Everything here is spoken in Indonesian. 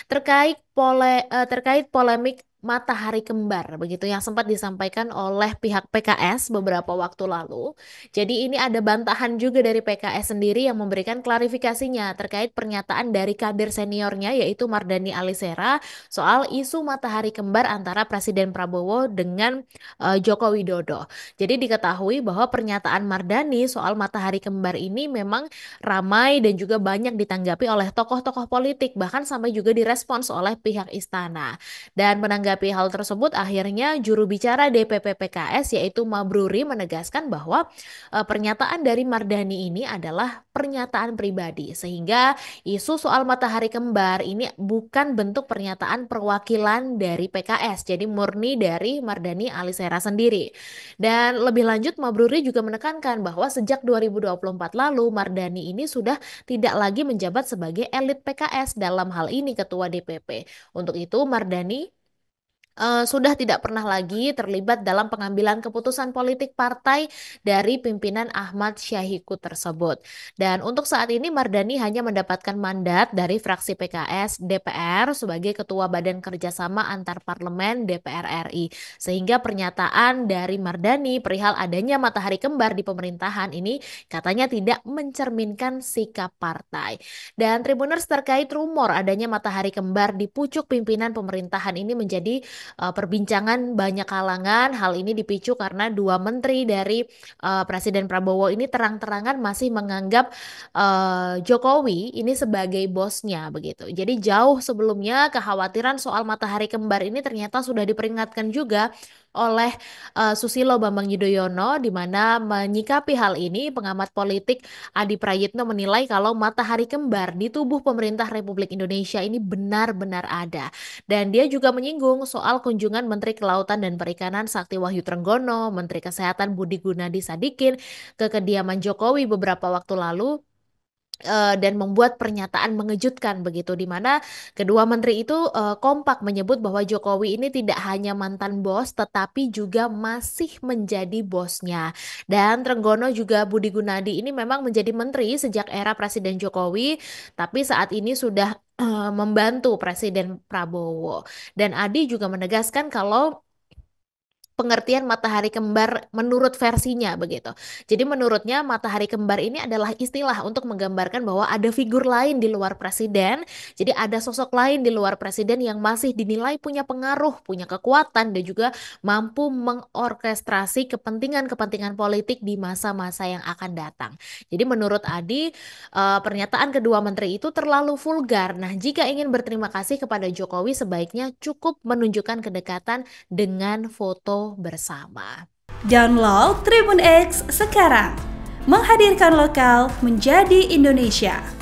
terkait polemik matahari kembar begitu yang sempat disampaikan oleh pihak PKS beberapa waktu lalu. Jadi ini ada bantahan juga dari PKS sendiri yang memberikan klarifikasinya terkait pernyataan dari kader seniornya yaitu Mardhani Alisera soal isu matahari kembar antara Presiden Prabowo dengan Joko Widodo. Jadi diketahui bahwa pernyataan Mardhani soal matahari kembar ini memang ramai dan juga banyak ditanggapi oleh tokoh-tokoh politik bahkan sampai juga direspons oleh pihak istana. Dan menanggapi hal tersebut, akhirnya juru bicara DPP PKS yaitu Mabruri menegaskan bahwa pernyataan dari Mardhani ini adalah pernyataan pribadi, sehingga isu soal matahari kembar ini bukan bentuk pernyataan perwakilan dari PKS, jadi murni dari Mardhani Alisera sendiri. Dan lebih lanjut, Mabruri juga menekankan bahwa sejak 2024 lalu, Mardhani ini sudah tidak lagi menjabat sebagai elit PKS dalam hal ini ketua DPP. Untuk itu, Mardhani sudah tidak pernah lagi terlibat dalam pengambilan keputusan politik partai dari pimpinan Ahmad Syahiku tersebut. Dan untuk saat ini Mardhani hanya mendapatkan mandat dari fraksi PKS DPR sebagai Ketua Badan Kerjasama Antar Parlemen DPR RI. Sehingga pernyataan dari Mardhani perihal adanya matahari kembar di pemerintahan ini katanya tidak mencerminkan sikap partai. Dan Tribuners terkait rumor adanya matahari kembar di pucuk pimpinan pemerintahan ini menjadi perbincangan banyak kalangan. Hal ini dipicu karena dua menteri dari Presiden Prabowo ini terang-terangan masih menganggap Jokowi ini sebagai bosnya begitu. Jadi jauh sebelumnya kekhawatiran soal matahari kembar ini ternyata sudah diperingatkan juga oleh Susilo Bambang Yudhoyono, di mana menyikapi hal ini pengamat politik Adi Prayitno menilai kalau matahari kembar di tubuh pemerintah Republik Indonesia ini benar-benar ada. Dan dia juga menyinggung soal kunjungan Menteri Kelautan dan Perikanan Sakti Wahyu Trenggono, Menteri Kesehatan Budi Gunadi Sadikin ke kediaman Jokowi beberapa waktu lalu, dan membuat pernyataan mengejutkan begitu di mana kedua menteri itu kompak menyebut bahwa Jokowi ini tidak hanya mantan bos tetapi juga masih menjadi bosnya. Dan Trenggono juga Budi Gunadi ini memang menjadi menteri sejak era Presiden Jokowi tapi saat ini sudah membantu Presiden Prabowo. Dan Adi juga menegaskan kalau pengertian matahari kembar menurut versinya begitu. Jadi menurutnya matahari kembar ini adalah istilah untuk menggambarkan bahwa ada figur lain di luar presiden. Jadi ada sosok lain di luar presiden yang masih dinilai punya pengaruh, punya kekuatan dan juga mampu mengorkestrasi kepentingan-kepentingan politik di masa-masa yang akan datang. Jadi menurut Adi, pernyataan kedua menteri itu terlalu vulgar. Nah, jika ingin berterima kasih kepada Jokowi sebaiknya cukup menunjukkan kedekatan dengan foto bersama. Download Tribun X sekarang, menghadirkan lokal menjadi Indonesia.